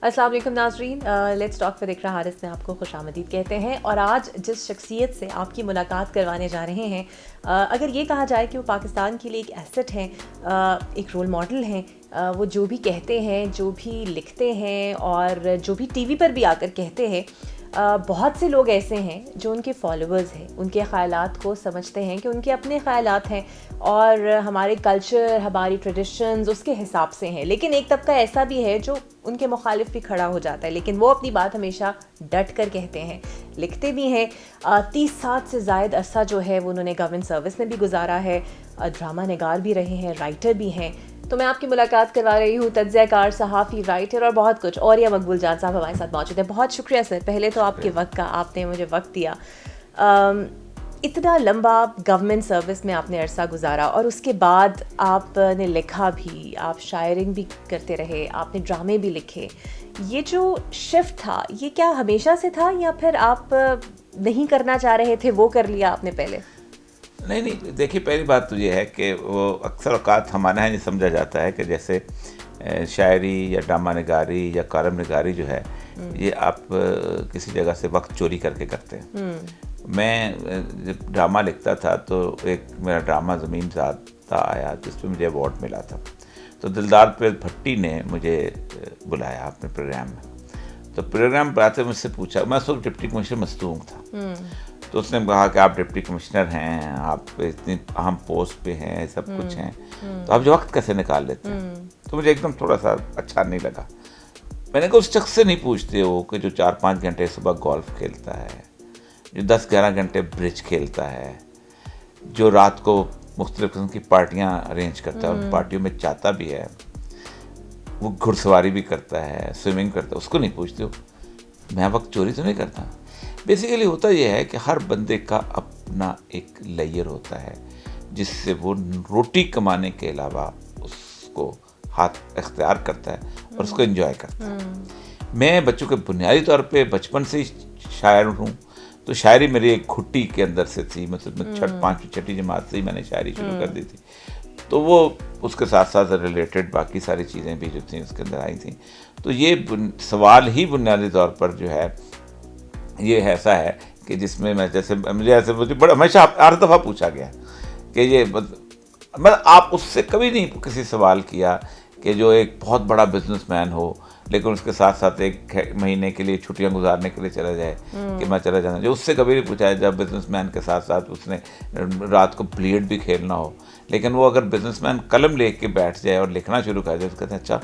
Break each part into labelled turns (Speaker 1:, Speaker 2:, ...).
Speaker 1: السلام علیکم ناظرین، لیٹس ٹاک ود اقرا حارث میں آپ کو خوش آمدید کہتے ہیں. اور آج جس شخصیت سے آپ کی ملاقات کروانے جا رہے ہیں، اگر یہ کہا جائے کہ وہ پاکستان کے لیے ایک ایسٹ ہیں، ایک رول ماڈل ہیں. وہ جو بھی کہتے ہیں، جو بھی لکھتے ہیں اور جو بھی ٹی وی پر بھی آ کر کہتے ہیں، بہت سے لوگ ایسے ہیں جو ان کے فالوورز ہیں، ان کے خیالات کو سمجھتے ہیں کہ ان کے اپنے خیالات ہیں اور ہمارے کلچر، ہماری ٹریڈیشنز اس کے حساب سے ہیں. لیکن ایک طبقہ ایسا بھی ہے جو ان کے مخالف بھی کھڑا ہو جاتا ہے، لیکن وہ اپنی بات ہمیشہ ڈٹ کر کہتے ہیں، لکھتے بھی ہیں. 30 سال سے زائد عرصہ جو ہے وہ انہوں نے گورنمنٹ سروس میں بھی گزارا ہے، ڈرامہ نگار بھی رہے ہیں، رائٹر بھی ہیں. تو میں آپ کی ملاقات کروا رہی ہوں تجزیہ کار، صحافی، رائٹر اور بہت کچھ. اور یہ مقبول جان صاحب ہمارے ساتھ موجود ہیں. بہت شکریہ سر، پہلے تو آپ کے وقت کا، آپ نے مجھے وقت دیا. اتنا لمبا گورنمنٹ سروس میں آپ نے عرصہ گزارا اور اس کے بعد آپ نے لکھا بھی، آپ شاعرنگ بھی کرتے رہے، آپ نے ڈرامے بھی لکھے. یہ جو شفٹ تھا، یہ کیا ہمیشہ سے تھا یا پھر آپ نہیں کرنا چاہ رہے تھے، وہ کر لیا آپ نے پہلے؟
Speaker 2: نہیں، دیکھیے پہلی بات تو یہ ہے کہ وہ اکثر اوقات ہمارے یہاں یہ سمجھا جاتا ہے کہ جیسے شاعری یا ڈرامہ نگاری یا کالم نگاری جو ہے یہ آپ کسی جگہ سے وقت چوری کر کے کرتے ہیں. میں جب ڈرامہ لکھتا تھا تو ایک میرا ڈرامہ زمین ذات آیا جس پہ مجھے ایوارڈ ملا تھا. تو دلدار پریز بھٹی نے مجھے بلایا اپنے پروگرام میں. تو پروگرام پر آتے مجھ سے پوچھا، میں اس وقت ڈپٹی کمشنر مصدوم تھا. تو اس نے کہا کہ آپ ڈپٹی کمشنر ہیں، آپ اتنی اہم پوسٹ پہ ہیں، سب کچھ ہیں، تو آپ جو وقت کیسے نکال لیتے ہیں؟ تو مجھے ایک دم تھوڑا سا اچھا نہیں لگا. میں نے کہا اس شخص سے نہیں پوچھتے ہو کہ جو 4-5 گھنٹے صبح گولف کھیلتا ہے، جو 10-11 گھنٹے برج کھیلتا ہے، جو رات کو مختلف قسم کی پارٹیاں ارینج کرتا ہے، ان پارٹیوں میں جاتا بھی ہے، وہ گھڑ سواری بھی کرتا ہے، سوئمنگ کرتا ہے، اس کو نہیں پوچھتے ہو. میں وقت چوری تو نہیں کرتا. بیسیکلی ہوتا یہ ہے کہ ہر بندے کا اپنا ایک لیئر ہوتا ہے جس سے وہ روٹی کمانے کے علاوہ اس کو ہاتھ اختیار کرتا ہے اور اس کو انجوائے کرتا ہے. میں بچوں کے بنیادی طور پہ بچپن سے ہی شاعر ہوں. تو شاعری میری ایک گھٹی کے اندر سے تھی، مطلب میں 5ویں جماعت سے ہی میں نے شاعری شروع کر دی تھی. تو وہ اس کے ساتھ ساتھ ریلیٹڈ باقی ساری چیزیں بھی جو تھیں اس کے اندر آئی تھیں. تو یہ سوال ہی بنیادی طور پر جو ہے یہ ایسا ہے کہ جس میں میں جیسے مجھے بڑا ہمیشہ ہر دفعہ پوچھا گیا کہ یہ مطلب آپ اس سے کبھی نہیں کسی سوال کیا کہ جو ایک بہت بڑا بزنس مین ہو لیکن اس کے ساتھ ساتھ ایک مہینے کے لیے چھٹیاں گزارنے کے لیے چلا جائے کہ میں چلا جانا. جو اس سے کبھی نہیں پوچھا ہے جب بزنس مین کے ساتھ ساتھ اس نے رات کو بلیڈ بھی کھیلنا ہو، لیکن وہ اگر بزنس مین قلم لے کے بیٹھ جائے اور لکھنا شروع کر جائے تو کہتے ہیں اچھا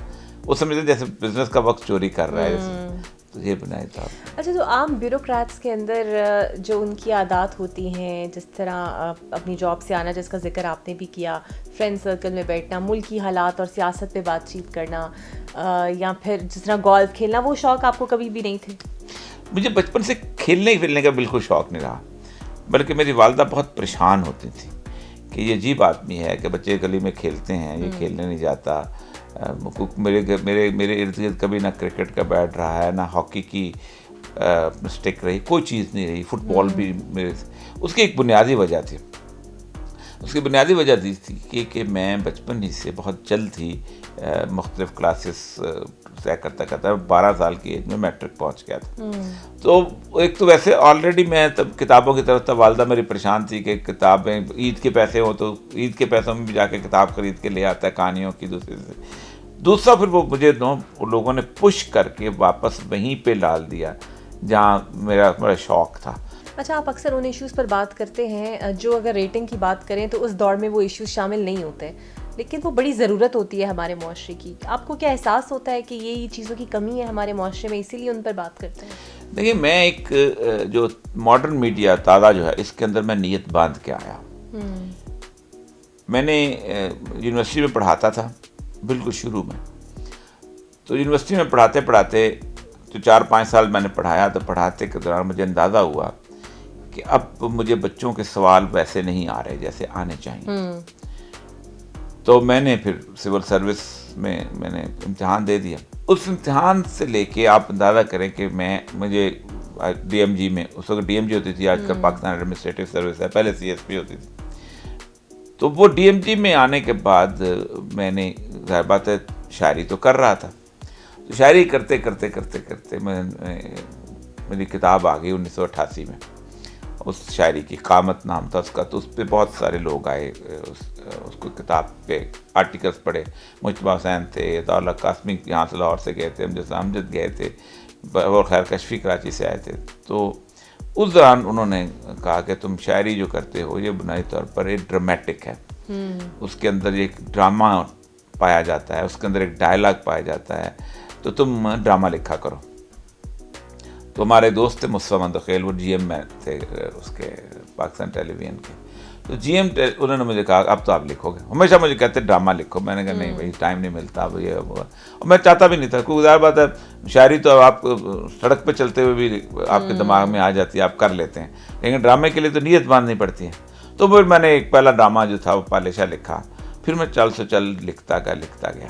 Speaker 2: وہ سمجھتے جیسے بزنس کا وقت چوری کر رہا ہے جیسے. تو یہ بنائی تھا.
Speaker 1: اچھا، تو عام بیوروکریٹس کے اندر جو ان کی عادات ہوتی ہیں، جس طرح اپنی جاب سے آنا جس کا ذکر آپ نے بھی کیا، فرینڈ سرکل میں بیٹھنا، ملکی حالات اور سیاست پہ بات چیت کرنا، یا پھر جس طرح گولف کھیلنا، وہ شوق آپ کو کبھی بھی نہیں تھے؟
Speaker 2: مجھے بچپن سے کھیلنے پھیلنے کا بالکل شوق نہیں رہا، بلکہ میری والدہ بہت پریشان ہوتی تھی کہ یہ عجیب آدمی ہے کہ بچے گلی میں کھیلتے ہیں، یہ کھیلنے نہیں جاتا. میرے ارد گرد کبھی نہ کرکٹ کا بیٹ رہا ہے، نہ ہاکی کی اسٹک رہی، کوئی چیز نہیں رہی. فٹ بال بھی میرے اس کی ایک بنیادی وجہ تھی. اس کی بنیادی وجہ دی تھی کہ میں بچپن ہی سے بہت جلد ہی مختلف کلاسز طے کرتا 12 سال کی ایج میں میٹرک پہنچ گیا تھا. تو ایک تو ویسے آلریڈی میں تب کتابوں کی طرف تب والدہ میری پریشان تھی کہ کتابیں عید کے پیسے ہوں تو عید کے پیسوں میں بھی جا کے کتاب خرید کے لے آتا ہے کہانیوں کی. دوسرا پھر وہ مجھے لوگوں نے پش کر کے واپس وہیں پہ ڈال دیا جہاں میرا بڑا شوق تھا.
Speaker 1: اچھا، آپ اکثر ان ایشوز پر بات کرتے ہیں جو اگر ریٹنگ کی بات کریں تو اس دور میں وہ ایشوز شامل نہیں ہوتے، لیکن وہ بڑی ضرورت ہوتی ہے ہمارے معاشرے کی. آپ کو کیا احساس ہوتا ہے کہ یہ چیزوں کی کمی ہے ہمارے معاشرے میں، اسی لیے ان پر بات کرتے ہیں؟
Speaker 2: دیکھیے میں ایک جو ماڈرن میڈیا تازہ جو ہے اس کے اندر میں نیت باندھ کے آیا. میں نے یونیورسٹی میں پڑھاتا تھا بالکل شروع میں. تو یونیورسٹی میں پڑھاتے پڑھاتے تو 4-5 سال میں نے پڑھایا. تو پڑھاتے کے دوران مجھے اندازہ ہوا کہ اب مجھے بچوں کے سوال ویسے نہیں آ رہے جیسے آنے چاہیے. تو میں نے پھر سول سروس میں نے امتحان دے دیا. اس امتحان سے لے کے آپ اندازہ کریں کہ مجھے ڈی ایم جی میں، اس وقت ڈی ایم جی ہوتی تھی، آج کل پاکستان ایڈمنسٹریٹو سروس ہے، پہلے سی ایس پی ہوتی تھی. تو وہ ڈی ایم جی میں آنے کے بعد میں نے ظاہر بات ہے شاعری تو کر رہا تھا. تو شاعری کرتے کرتے کرتے کرتے میری کتاب آ گئی 1988 میں، اس شاعری کی قامت نام تھا اس کا، تو اس پہ بہت سارے لوگ آئے، اس کو کتاب پہ آرٹیکلس پڑھے، مجتبیٰ حسین تھے، عطاءاللہ قاسمی یہاں سے لاہور سے گئے تھے، امجد گئے تھے، اور خیر کشفی کراچی سے آئے تھے. تو اس دوران انہوں نے کہا کہ تم شاعری جو کرتے ہو یہ بنیادی طور پر ایک ڈرامیٹک ہے، اس کے اندر ایک ڈرامہ پایا جاتا ہے، اس کے اندر ایک ڈائلاگ پایا جاتا ہے، تو تم ڈرامہ لکھا کرو. تو ہمارے دوست تھے مصطفیٰ مندخیل، وہ جی ایم میں تھے اس کے پاکستان ٹیلی ویژن کے، تو جی ایم انہوں نے مجھے کہا اب تو آپ لکھو گے. ہمیشہ مجھے کہتے ڈرامہ لکھو. میں نے کہا نہیں بھائی ٹائم نہیں ملتا اب یہ وہ، اور میں چاہتا بھی نہیں تھا، کوئی ظاہر بات ہے شاعری تو آپ سڑک پہ چلتے ہوئے بھی آپ کے دماغ میں آ جاتی ہے، آپ کر لیتے ہیں، لیکن ڈرامے کے لیے تو نیت باندھنی پڑتی ہے. تو پھر میں نے ایک پہلا ڈرامہ جو تھا وہ پالشا لکھا، پھر میں چل سے چل لکھتا گیا.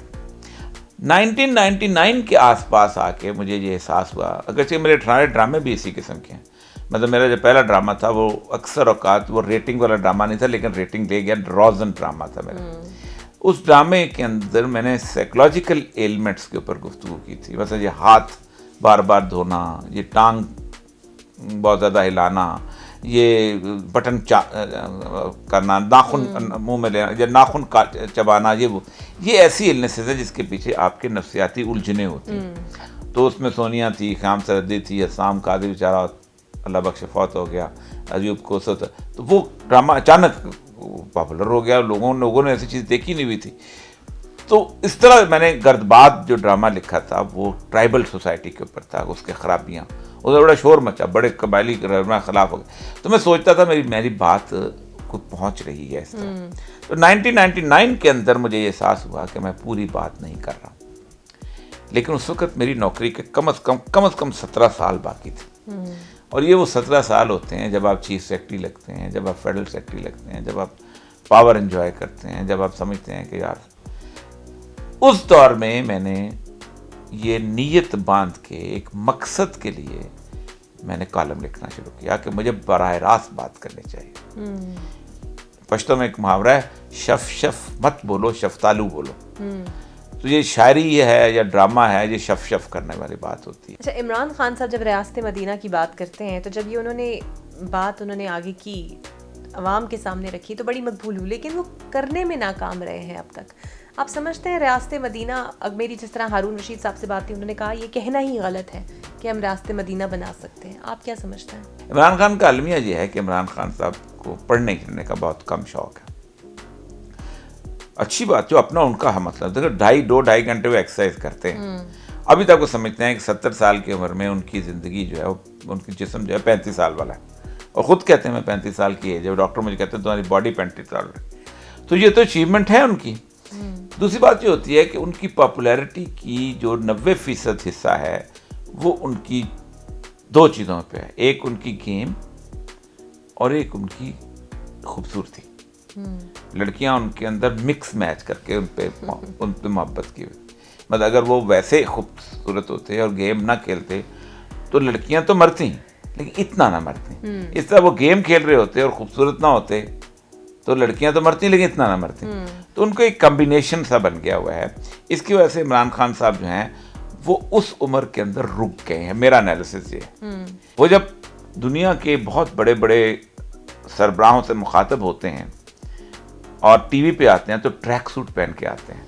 Speaker 2: 1999 کے آس پاس آ کے مجھے یہ احساس ہوا، اگرچہ میرے سارے ڈرامے بھی اسی قسم کے ہیں، مطلب میرا جو پہلا ڈرامہ تھا وہ اکثر اوقات وہ ریٹنگ والا ڈرامہ نہیں تھا، لیکن ریٹنگ لے گیا، روزن ڈرامہ تھا میرا. اس ڈرامے کے اندر میں نے سائیکولوجیکل ایلمنٹس کے اوپر گفتگو کی تھی، مثلا یہ ہاتھ بار بار دھونا، یہ ٹانگ بہت زیادہ ہلانا، یہ بٹن کرنا، ناخن منہ میں لینا یا ناخن چبانا، یہ ایسی النسز ہے جس کے پیچھے آپ کے نفسیاتی الجھنیں ہوتی ہیں. تو اس میں سونیا تھی، خیام سردی تھی، حسام قادری بیچارہ اللہ بخش فوت ہو گیا، ایوب کوثر تھا. تو وہ ڈرامہ اچانک پاپولر ہو گیا، لوگوں نے ایسی چیز دیکھی نہیں ہوئی تھی. تو اس طرح میں نے گردباد جو ڈرامہ لکھا تھا وہ ٹرائبل سوسائٹی کے اوپر تھا، اس کے خرابیاں، ادھر بڑا شور مچا، بڑے قبائلی رہنما خلاف ہو گئے. تو میں سوچتا تھا میری بات کو پہنچ رہی ہے اس طرح. تو 1999 کے اندر مجھے یہ احساس ہوا کہ میں پوری بات نہیں کر رہا ہوں، لیکن اس وقت میری نوکری کے کم از کم 17 سال باقی تھے. اور یہ وہ 17 سال ہوتے ہیں جب آپ چیف سیکرٹری لگتے ہیں، جب آپ فیڈرل سیکرٹری لگتے ہیں، جب آپ پاور انجوائے کرتے ہیں، جب آپ سمجھتے ہیں کہ یار اس دور میں نے یہ نیت باندھ کے ایک مقصد کے لیے میں نے کالم لکھنا شروع کیا کہ مجھے براہ راست بات کرنی چاہیے. پشتو میں ایک محاورہ ہے، شف مت بولو، شفتالو بولو. تو یہ شاعری یہ ہے یا ڈرامہ ہے، یہ شف کرنے والی بات ہوتی ہے.
Speaker 1: اچھا، عمران خان صاحب جب ریاست مدینہ کی بات کرتے ہیں تو جب یہ انہوں نے آگے کی عوام کے سامنے رکھی تو بڑی مقبول ہوئی، لیکن وہ کرنے میں ناکام رہے ہیں اب تک. آپ سمجھتے ہیں ریاست مدینہ، میری جس طرح ہارون رشید صاحب سے بات تھی، انہوں نے کہا یہ کہنا ہی غلط ہے کہ ہم ریاست مدینہ بنا سکتے ہیں، آپ کیا سمجھتے ہیں؟
Speaker 2: عمران خان کا المیہ یہ ہے کہ عمران خان صاحب کو پڑھنے لکھنے کا بہت کم شوق ہے. اچھی بات، جو اپنا ان کا مطلب دیکھو 2.5 گھنٹے وہ ایکسرسائز کرتے ہیں. ابھی تک وہ سمجھتے ہیں کہ 70 سال کی عمر میں ان کی زندگی جو ہے، ان کی جسم جو ہے 35 سال والا ہے، اور خود کہتے ہیں میں 35 سال کی ہے. جب ڈاکٹر مجھے کہتے ہیں تمہاری باڈی 35 سال ہے، تو یہ تو اچیومنٹ ہے ان کی. دوسری بات یہ ہوتی ہے کہ ان کی پاپولیرٹی کی جو 90% حصہ ہے وہ ان کی 2 چیزوں پہ ہے، ایک ان کی گیم اور ایک ان کی خوبصورتی. لڑکیاں ان کے اندر مکس میچ کر کے ان پہ محبت کی ہوئی. مطلب اگر وہ ویسے خوبصورت ہوتے اور گیم نہ کھیلتے تو لڑکیاں تو مرتی لیکن اتنا نہ مرتی. اس طرح وہ گیم کھیل رہے ہوتے اور خوبصورت نہ ہوتے تو لڑکیاں تو مرتی لیکن اتنا نہ مرتی. تو ان کو ایک کمبینیشن سا بن گیا ہوا ہے. اس کی وجہ سے عمران خان صاحب جو ہیں وہ اس عمر کے اندر رک گئے ہیں. میرا انالیسس یہ ہے. وہ جب دنیا کے بہت بڑے بڑے سربراہوں سے مخاطب ہوتے ہیں اور ٹی وی پہ آتے ہیں تو ٹریک سوٹ پہن کے آتے ہیں.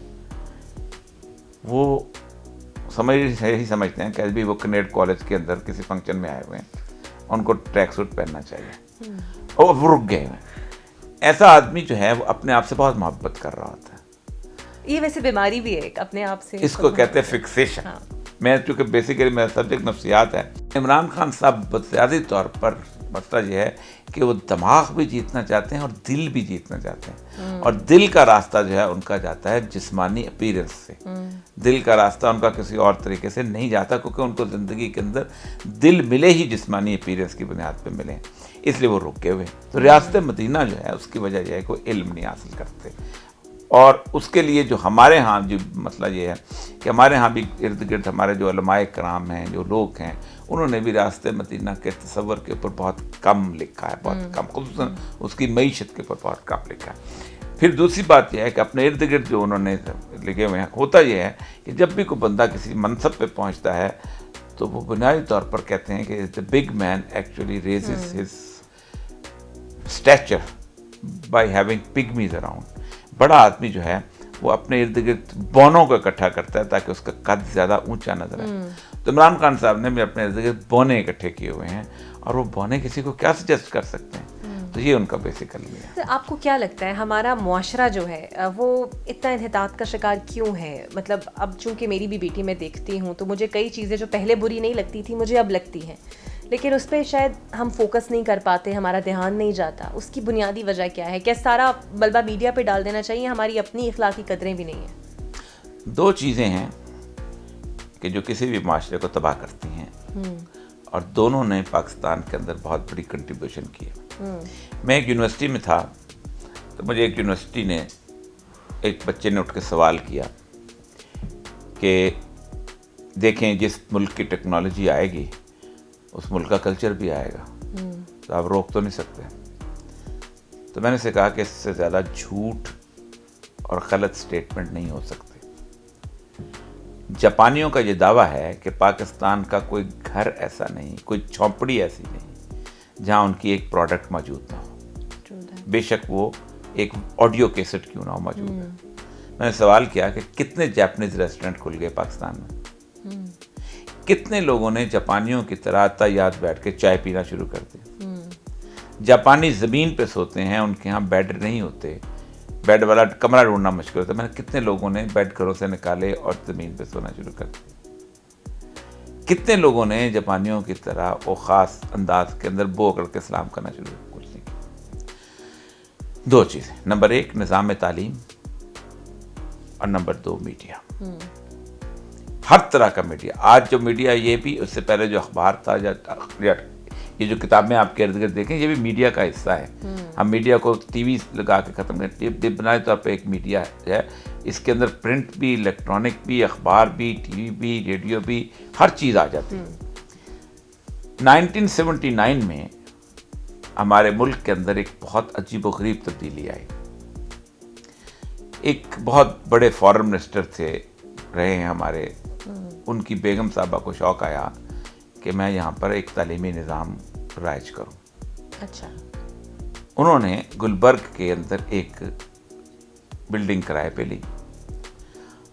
Speaker 2: وہ یہی سمجھتے ہیں کہ ابھی وہ کنیڈ کالج کے اندر کسی فنکشن میں آئے ہوئے ہیں، ان کو ٹریک سوٹ پہننا چاہیے، اور وہ رک گئے ہیں. ایسا آدمی جو ہے وہ اپنے آپ سے بہت محبت کر رہا ہوتا ہے.
Speaker 1: یہ ویسے بیماری بھی ہے ایک اپنے آپ سے،
Speaker 2: اس کو کہتے ہیں فکسیشن. میں چونکہ بیسیکلی میرا سبجیکٹ نفسیات ہے. عمران خان صاحب بنیادی طور پر مسئلہ یہ ہے کہ وہ دماغ بھی جیتنا چاہتے ہیں اور دل بھی جیتنا چاہتے ہیں. اور دل کا راستہ جو ہے ان کا جاتا ہے جسمانی اپیرنس سے. دل کا راستہ ان کا کسی اور طریقے سے نہیں جاتا، کیونکہ ان کو زندگی کے اندر دل ملے ہی جسمانی اپیرنس کی بنیاد پہ ملے، اس لیے وہ رکے ہوئے. تو ریاست مدینہ جو ہے اس کی وجہ یہ ہے کہ وہ علم نہیں حاصل کرتے. اور اس کے لیے جو ہمارے ہاں جو مسئلہ یہ ہے کہ ہمارے ہاں بھی ارد گرد ہمارے جو علماء کرام ہیں، جو لوگ ہیں، انہوں نے بھی ریاست مدینہ کے تصور کے اوپر بہت کم لکھا ہے، بہت کم، خصوصاً اس کی معیشت کے اوپر بہت کم لکھا ہے. پھر دوسری بات یہ ہے کہ اپنے ارد گرد جو انہوں نے لگے ہوئے ہیں، ہوتا یہ ہے کہ جب بھی کوئی بندہ کسی منصب پہ پہنچتا ہے تو وہ بنیادی طور پر کہتے ہیں کہ the big man actually raises his stature by having pygmies around. بڑا آدمی جو ہے وہ اپنے ارد گرد بونوں کو اکٹھا کرتا ہے تاکہ اس کا قد زیادہ اونچا نظر آئے. تو عمران خان صاحب نے بھی اپنے ارد گرد بونے اکٹھے کیے ہوئے ہیں، اور وہ بونے کسی کو کیا سجیسٹ کر سکتے ہیں. تو یہ ان کا بیسک علمی ہے.
Speaker 1: آپ کو کیا لگتا ہے ہمارا معاشرہ جو ہے وہ اتنا انحطاط کا شکار کیوں ہے؟ مطلب اب چونکہ میری بھی بیٹی میں دیکھتی ہوں تو مجھے کئی چیزیں جو پہلے بری نہیں لگتی تھی مجھے اب لگتی ہیں، لیکن اس پہ شاید ہم فوکس نہیں کر پاتے، ہمارا دھیان نہیں جاتا. اس کی بنیادی وجہ کیا ہے؟ کیا سارا ملبہ میڈیا پہ ڈال دینا چاہیے؟ ہماری اپنی اخلاقی قدریں بھی نہیں ہیں.
Speaker 2: دو چیزیں ہیں کہ جو کسی بھی معاشرے کو تباہ کرتی ہیں، اور دونوں نے پاکستان کے اندر بہت بڑی کنٹریبیوشن کی ہے. میں ایک یونیورسٹی میں تھا تو مجھے ایک یونیورسٹی نے، ایک بچے نے اٹھ کے سوال کیا کہ دیکھیں جس ملک کی ٹیکنالوجی آئے گی اس ملک کا کلچر بھی آئے گا، تو آپ روک تو نہیں سکتے. تو میں نے اسے کہا کہ اس سے زیادہ جھوٹ اور غلط سٹیٹمنٹ نہیں ہو سکتے. جاپانیوں کا یہ دعویٰ ہے کہ پاکستان کا کوئی گھر ایسا نہیں، کوئی جھونپڑی ایسی نہیں جہاں ان کی ایک پروڈکٹ موجود نہ ہو، بے شک وہ ایک آڈیو کیسٹ کیوں نہ ہو موجود ہے. میں نے سوال کیا کہ کتنے جاپنیز ریسٹورنٹ کھل گئے پاکستان میں، کتنے لوگوں نے جاپانیوں کی طرح تیات بیٹھ کے چائے پینا شروع کر دی. جاپانی زمین پہ سوتے ہیں، ان کے ہاں بیڈ نہیں ہوتے، بیڈ والا کمرہ ڈھونڈنا مشکل ہوتا ہے. میں نے کتنے لوگوں نے بیڈ گھروں سے نکالے اور زمین پہ سونا شروع کر دیا. کتنے لوگوں نے جاپانیوں کی طرح وہ خاص انداز کے اندر بو کر کے سلام کرنا شروع کر دیا. دو چیزیں، نمبر ایک نظام تعلیم، اور نمبر دو میڈیا. ہر طرح کا میڈیا. آج جو میڈیا، یہ بھی اس سے پہلے جو اخبار تھا یا یہ جو کتابیں آپ کے ارد گرد دیکھیں، یہ بھی میڈیا کا حصہ ہے. ہم میڈیا کو ٹی وی لگا کے ختم کرتے ہیں، یہ بنیادی طور پہ ایک میڈیا ہے. اس کے اندر پرنٹ بھی، الیکٹرانک بھی، اخبار بھی، ٹی وی بھی، ریڈیو بھی، ہر چیز آ جاتی ہے. 1979 میں ہمارے ملک کے اندر ایک بہت عجیب و غریب تبدیلی آئی. ایک بہت بڑے فارن منسٹر تھے، رہے ہیں ہمارے، ان کی بیگم صاحبہ کو شوق آیا کہ میں یہاں پر ایک تعلیمی نظام رائج کروں.
Speaker 1: اچھا.
Speaker 2: انہوں نے گلبرگ کے اندر ایک بلڈنگ کرائے پہ لی،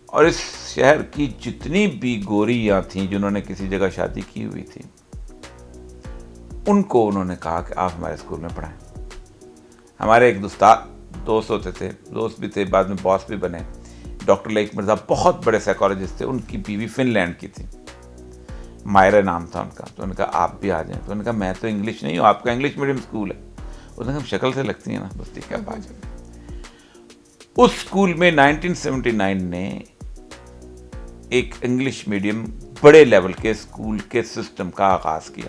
Speaker 2: اور اس شہر کی جتنی بھی گوریاں تھیں جنہوں نے کسی جگہ شادی کی ہوئی تھی، ان کو انہوں نے کہا کہ آپ ہمارے اسکول میں پڑھائیں. ہمارے ایک دوست ہوتے تھے، دوست بھی تھے، بعد میں باس بھی بنے، ڈاکٹر لائق مرزا، بہت بڑے سائیکالوجسٹ تھے. ان کی بیوی فن لینڈ کی تھی، مائرہ نام تھا ان کا. تو انہوں نے کہا آپ بھی آ جائیں. تو انہوں نے کہا میں تو انگلش نہیں ہوں، آپ کا انگلش میڈیم اسکول ہے. انہوں نے کہا شکل سے لگتی ہیں نا، بس ٹھیک ہے آپ آ جائیں. اس اسکول میں 1979 نے ایک انگلش میڈیم بڑے لیول کے اسکول کے سسٹم کا آغاز کیا.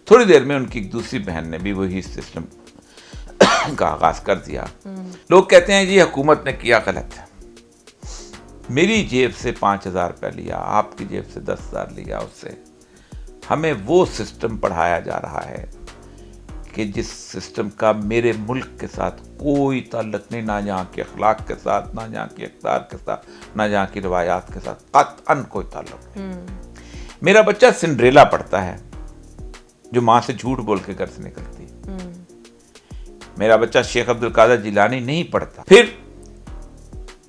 Speaker 2: تھوڑی دیر میں ان کی ایک دوسری بہن نے بھی وہی سسٹم کا آغاز کر دیا. لوگ کہتے ہیں جی حکومت نے کیا غلط ہے، میری جیب سے 5,000 روپے لیا، آپ کی جیب سے 10,000 لیا، اس سے ہمیں وہ سسٹم پڑھایا جا رہا ہے کہ جس سسٹم کا میرے ملک کے ساتھ کوئی تعلق نہیں، نہ یہاں کے اخلاق کے ساتھ، نہ یہاں کی اقدار کے ساتھ، نہ یہاں کی روایات کے ساتھ قطعاً کوئی تعلق نہیں. میرا بچہ سنڈریلا پڑھتا ہے جو ماں سے جھوٹ بول کے گھر سے نکلتی ہے. میرا بچہ شیخ عبد القادر جیلانی نہیں پڑھتا. پھر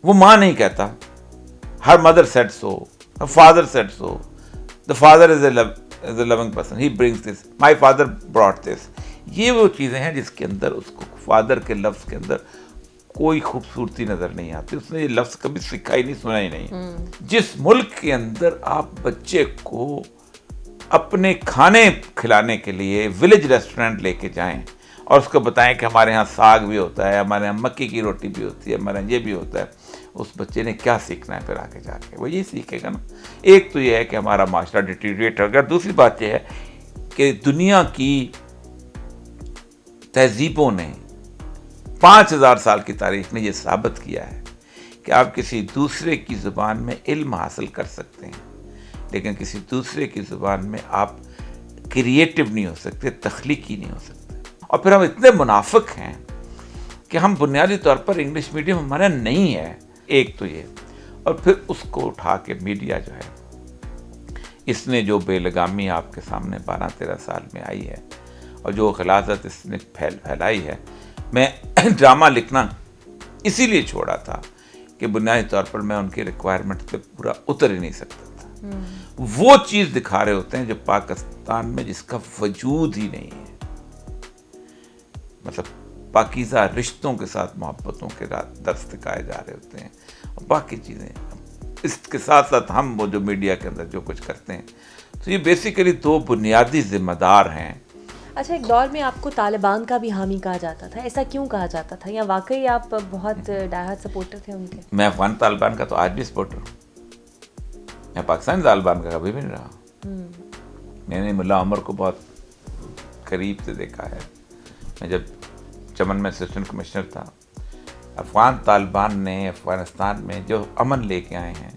Speaker 2: وہ ماں نہیں کہتا ہر mother said so, father said so, the father is a loving person, he brings this, my father brought this. یہ وہ چیزیں ہیں جس کے اندر اس کو فادر کے لفظ کے اندر کوئی خوبصورتی نظر نہیں آتی. اس نے یہ لفظ کبھی سیکھا ہی نہیں، سنا ہی نہیں. جس ملک کے اندر آپ بچے کو اپنے کھانے کھلانے کے لیے ولیج ریسٹورنٹ لے کے جائیں اور اس کو بتائیں کہ ہمارے ہاں ساگ بھی ہوتا ہے، ہمارے ہاں مکی کی روٹی بھی ہوتی ہے، ہمارے ہاں یہ بھی ہوتا ہے، اس بچے نے کیا سیکھنا ہے پھر آگے جا کے؟ وہ یہی سیکھے گا نا. ایک تو یہ ہے کہ ہمارا معاشرہ ڈیٹیریٹ ہو گیا. دوسری بات یہ ہے کہ دنیا کی تہذیبوں نے 5,000 سال کی تاریخ میں یہ ثابت کیا ہے کہ آپ کسی دوسرے کی زبان میں علم حاصل کر سکتے ہیں، لیکن کسی دوسرے کی زبان میں آپ کریٹو نہیں ہو سکتے، تخلیقی نہیں ہو سکتے. اور پھر ہم اتنے منافق ہیں کہ ہم بنیادی طور پر انگلش میڈیم ہمارا نہیں ہے. ایک تو یہ, اور پھر اس کو اٹھا کے میڈیا جو ہے, اس نے جو بے لگامی آپ کے سامنے 12-13 سال میں آئی ہے اور جو غلاظت اس نے پھیلائی ہے. میں ڈرامہ لکھنا اسی لیے چھوڑا تھا کہ بنیادی طور پر میں ان کی ریکوائرمنٹ پہ پورا اتر ہی نہیں سکتا تھا. وہ چیز دکھا رہے ہوتے ہیں جو پاکستان میں جس کا وجود ہی نہیں ہے, مطلب پاکیزہ رشتوں کے ساتھ محبتوں کے درس دکھائے جا رہے ہوتے ہیں, اور باقی چیزیں اس کے ساتھ ساتھ ہم وہ جو میڈیا کے اندر جو کچھ کرتے ہیں. تو یہ بیسیکلی دو بنیادی ذمہ دار ہیں.
Speaker 1: اچھا, ایک دور میں آپ کو طالبان کا بھی حامی کہا جاتا تھا, ایسا کیوں کہا جاتا تھا, یا واقعی آپ بہت ڈائہارڈ سپورٹر تھے ان کے؟
Speaker 2: میں افغان طالبان کا تو آج بھی سپورٹر ہوں, میں پاکستانی طالبان کا کبھی بھی نہیں رہا. میں نے ملا عمر کو بہت قریب سے دیکھا ہے. میں جب چمن میں اسسٹنٹ کمشنر تھا, افغان طالبان نے افغانستان میں جو امن لے کے آئے ہیں,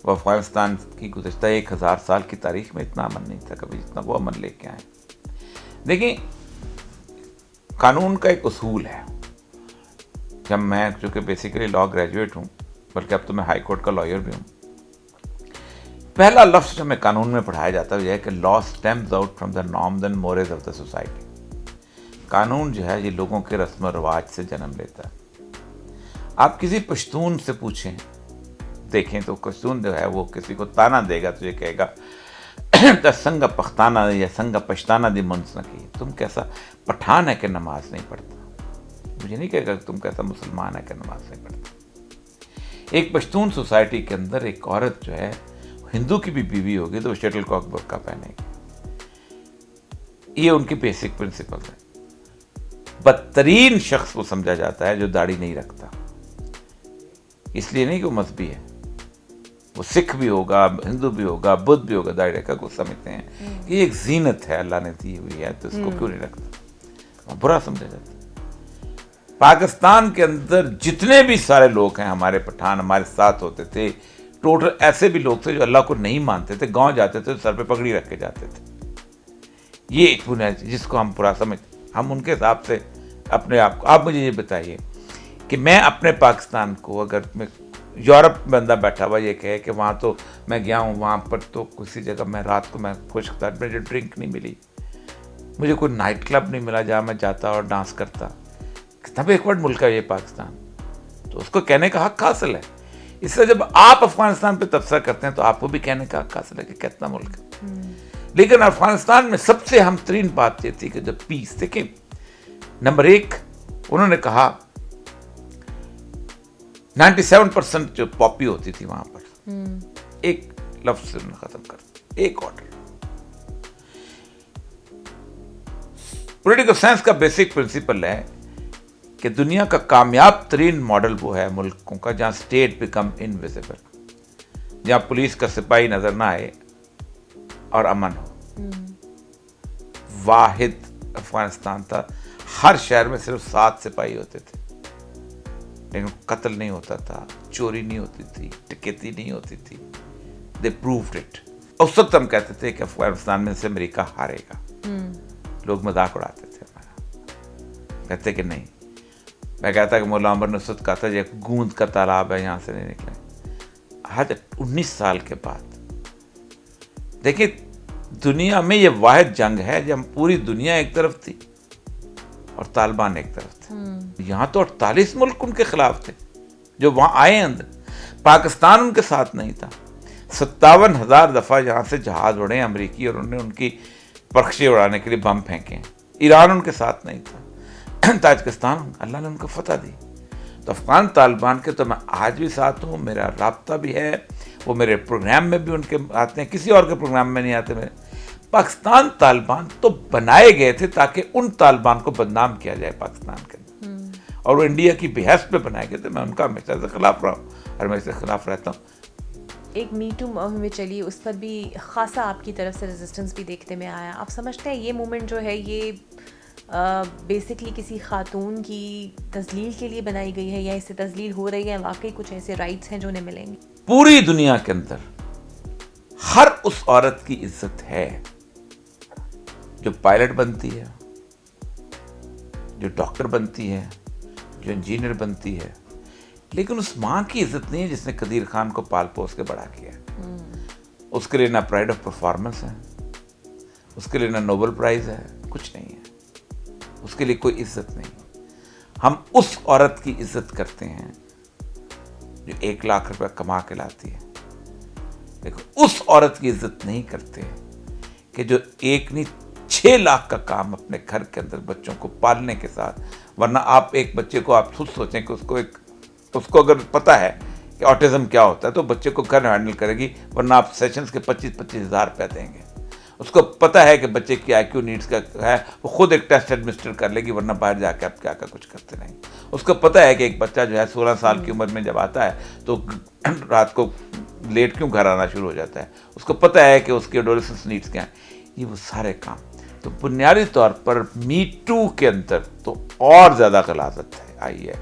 Speaker 2: وہ افغانستان کی گزشتہ 1000 سال کی تاریخ میں اتنا امن نہیں تھا کبھی جتنا وہ امن لے کے آئے. دیکھیں, قانون کا ایک اصول ہے. جب میں چونکہ بیسیکلی لاء گریجویٹ ہوں, بلکہ اب تو میں ہائی کورٹ کا لائر بھی ہوں, پہلا لفظ جو ہمیں قانون میں پڑھایا جاتا ہے یہ ہے کہ law stems out from the norms and morals of the society. قانون جو ہے یہ لوگوں کے رسم و رواج سے جنم لیتا ہے. آپ کسی پشتون سے پوچھیں, دیکھیں تو پشتون جو ہے وہ کسی کو تانا دے گا تو یہ کہے گا سنگا پختانہ یا سنگا پشتانہ دی منس نہ کی, تم کیسا پٹھان ہے کہ نماز نہیں پڑھتا. مجھے نہیں کہے گا کہ تم کیسا مسلمان ہے کہ نماز نہیں پڑھتا. ایک پشتون سوسائٹی کے اندر ایک عورت جو ہے ہندو کی بھی بیوی ہوگی تو وہ شٹل کاک برقع پہنے گی. یہ ان کی بیسک پرنسپل ہے. بدترین شخص وہ سمجھا جاتا ہے جو داڑھی نہیں رکھتا, اس لیے نہیں کہ وہ مذہبی ہے, وہ سکھ بھی ہوگا, ہندو بھی ہوگا, بدھ بھی ہوگا, داڑھی رکھا کو سمجھتے ہیں کہ یہ ایک زینت ہے اللہ نے دی ہوئی ہے تو اس کو کیوں نہیں رکھتا, برا سمجھا جاتا ہے. پاکستان کے اندر جتنے بھی سارے لوگ ہیں ہمارے پٹھان ہمارے ساتھ ہوتے تھے, ٹوٹل ایسے بھی لوگ تھے جو اللہ کو نہیں مانتے تھے, گاؤں جاتے تھے سر پہ پگڑی رکھ کے جاتے تھے. یہ ایک بنیاد جس کو ہم برا سمجھتے, ہم ان کے حساب سے اپنے آپ کو. آپ مجھے یہ بتائیے کہ میں اپنے پاکستان کو, اگر میں یورپ میں بندہ بیٹھا ہوا یہ کہے کہ وہاں تو میں گیا ہوں, وہاں پر تو کسی جگہ میں رات کو میں خشک تھا, مجھے ڈرنک نہیں ملی, مجھے کوئی نائٹ کلب نہیں ملا جہاں میں جاتا اور ڈانس کرتا. کتنا بیکورڈ ملک ہے یہ پاکستان, تو اس کو کہنے کا حق حاصل ہے. اس سے جب آپ افغانستان پہ تبصرہ کرتے ہیں تو آپ کو بھی کہنے کا حق حاصل ہے کہ کتنا ملک ہے. لیکن افغانستان میں سب سے اہم ترین بات یہ تھی کہ جب پیس, دیکھیں نمبر 1 انہوں نے کہا 97% جو پاپی ہوتی تھی وہاں پر, ایک لفظ سے انہوں نے ختم کر دیا, ایک آرڈر. پولیٹیکل سائنس کا بیسک پرنسپل ہے کہ دنیا کا کامیاب ترین ماڈل وہ ہے ملکوں کا جہاں اسٹیٹ بیکم انویزیبل, جہاں پولیس کا سپاہی نظر نہ آئے اور امن ہو. واحد افغانستان تھا, ہر شہر میں صرف 7 سپاہی ہوتے تھے, لیکن قتل نہیں ہوتا تھا, چوری نہیں ہوتی تھی, ڈکیتی نہیں ہوتی تھی. دے پرووڈ اٹ. اس وقت ہم کہتے تھے کہ افغانستان میں سے امریکہ ہارے گا. لوگ مذاق اڑاتے تھے ہمارا, کہتے کہ نہیں. میں کہتا کہ مولا عمر نصرت کہتا یہ گوند کا تالاب ہے, یہاں سے نہیں نکلے. آج 19 سال کے بعد دیکھیں دنیا میں یہ واحد جنگ ہے جب پوری دنیا ایک طرف تھی اور طالبان ایک طرف تھے. یہاں تو 48 ملک ان کے خلاف تھے جو وہاں آئے اندر. پاکستان ان کے ساتھ نہیں تھا. 57,000 دفعہ یہاں سے جہاز اڑے امریکی اور انہوں نے ان کی پرخشیں اڑانے کے لیے بم پھینکے. ایران ان کے ساتھ نہیں تھا. تاجکستان اللہ نے ان کو فتح دی. تو افغان طالبان کے تو میں آج بھی ساتھ ہوں, میرا رابطہ بھی ہے, وہ میرے پروگرام میں بھی ان کے آتے ہیں, کسی اور کے پروگرام میں نہیں آتے میرے. پاکستان طالبان تو بنائے گئے تھے تاکہ ان طالبان کو بدنام کیا جائے پاکستان کے اندر, اور وہ انڈیا کی بحث پہ بنائے گئے تھے. میں ان کا ہمیشہ سے خلاف رہا ہوں اور میں اس سے خلاف رہتا ہوں.
Speaker 1: ایک میٹو مہم میں چلی, اس پر بھی خاصا آپ کی طرف سے ریزسٹنس بھی دیکھتے میں آیا. آپ سمجھتے ہیں یہ مومنٹ جو ہے یہ بیسکلی کسی خاتون کی تذلیل کے لیے بنائی گئی ہے, یا اس سے تذلیل ہو رہی ہے, واقعی کچھ ایسے رائٹس ہیں جو انہیں ملیں گے؟
Speaker 2: پوری دنیا کے اندر ہر اس عورت کی عزت ہے جو پائلٹ بنتی ہے, جو ڈاکٹر بنتی ہے, جو انجینئر بنتی ہے، لیکن اس ماں کی عزت نہیں ہے جس نے قدیر خان کو پال پوس کے بڑا کیا. اس کے لیے نہ پرائڈ آف پرفارمنس ہے، اس کے لیے نہ نوبل پرائز ہے، کچھ نہیں ہے، اس کے لیے کوئی عزت نہیں. ہم اس عورت کی عزت کرتے ہیں جو 1 لاکھ روپے کما کے لاتی ہے، لیکن اس عورت کی عزت نہیں کرتے کہ جو 1 نہیں 6 لاکھ کا کام اپنے گھر کے اندر بچوں کو پالنے کے ساتھ. ورنہ آپ ایک بچے کو آپ خود سوچیں کہ اس کو اگر پتہ ہے کہ آٹزم کیا ہوتا ہے تو بچے کو گھر ہینڈل کرے گی، ورنہ آپ سیشنز کے 25,000 روپے دیں گے. اس کو پتہ ہے کہ بچے کی آئی کیو نیڈس کا ہے، وہ خود ایک ٹیسٹ ایڈمنسٹر کر لے گی، ورنہ باہر جا کے آپ کیا کچھ کرتے نہیں. اس کو پتہ ہے کہ ایک بچہ جو ہے 16 سال کی عمر میں جب آتا ہے تو رات کو لیٹ کیوں گھر آنا شروع ہو جاتا ہے، اس کو پتہ ہے کہ اس کے ایڈولسنس نیڈس کیا ہیں. یہ وہ سارے کام تو بنیادی طور پر می ٹو کے اندر تو اور زیادہ غلاظت آئی ہے.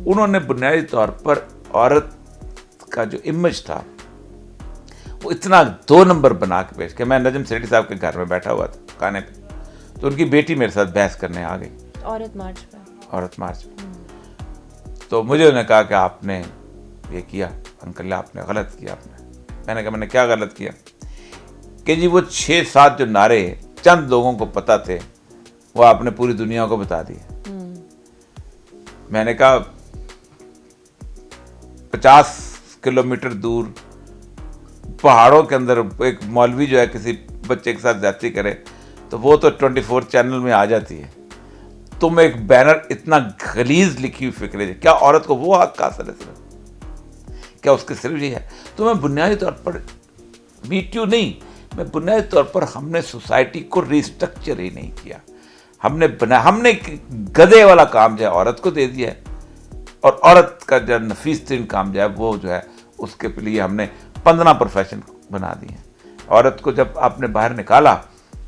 Speaker 2: انہوں نے بنیادی طور پر عورت کا جو امیج تھا وہ اتنا 2 نمبر بنا کے پیش کیا. میں نجم سیٹھی صاحب کے گھر میں بیٹھا ہوا تھا کھانے پہ، تو ان کی بیٹی میرے ساتھ بحث کرنے آ گئی
Speaker 1: عورت مارچ پہ.
Speaker 2: تو مجھے انہوں نے کہا کہ آپ نے یہ کیا انکل، آپ نے غلط کیا. میں نے کہا میں نے کیا غلط کیا؟ کہ جی وہ 6-7 جو نعرے چند لوگوں کو پتہ تھے وہ آپ نے پوری دنیا کو بتا دیے. میں نے کہا 50 کلومیٹر دور پہاڑوں کے اندر ایک مولوی جو ہے کسی بچے کے ساتھ زیادتی کرے تو وہ تو 24 چینل میں آ جاتی ہے. تم ایک بینر اتنا غلیظ لکھی ہوئی فکر ہے، کیا عورت کو وہ حق حاصل ہے؟ صرف کیا اس کے صرف یہ ہے؟ تو میں بنیادی طور پر میٹیو نہیں، میں بنیادی طور پر ہم نے سوسائٹی کو ریسٹرکچر ہی نہیں کیا. ہم نے گدے والا کام جو ہے عورت کو دے دیا ہے، اور عورت کا جو نفیس ترین کام جو ہے وہ جو ہے اس کے لیے ہم نے 15 پروفیشن بنا دیے ہیں. عورت کو جب آپ نے باہر نکالا